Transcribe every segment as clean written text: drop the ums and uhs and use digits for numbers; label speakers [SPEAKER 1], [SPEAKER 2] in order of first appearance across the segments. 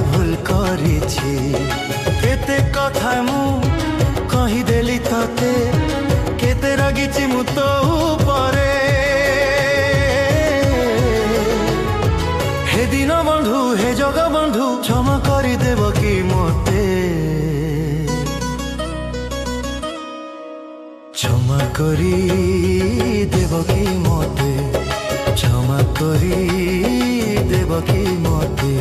[SPEAKER 1] ভুল করেছি কেতে কথা মু কহিদেলি ততে কেতে রাগিছি মু তো উপরে হে দিন বন্ধু হে জগবন্ধু ক্ষমা করে দেব কি মতে ক্ষমা করি দেব কি মতে ক্ষমা করি দেব কি মতে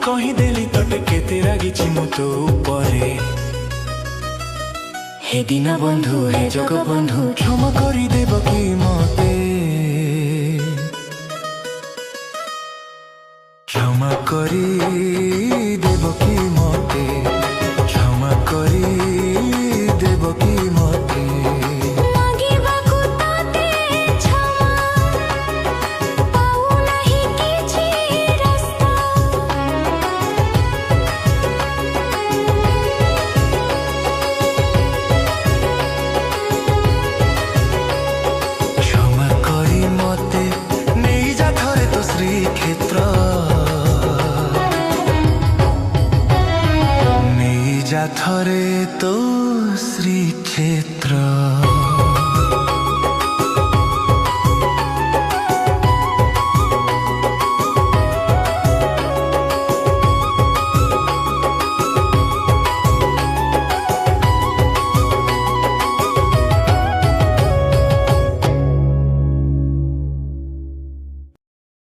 [SPEAKER 1] কহিদেলি ততে কেতে রাগিছি মু তো উপরে হে দিন বন্ধু হে জগবন্ধু ক্ষমা করি দেব কি মতে ক্ষমা করি দেব কি মতে ক্ষমা করি দেব কি মতে थरे तो श्रीक्षेत्र।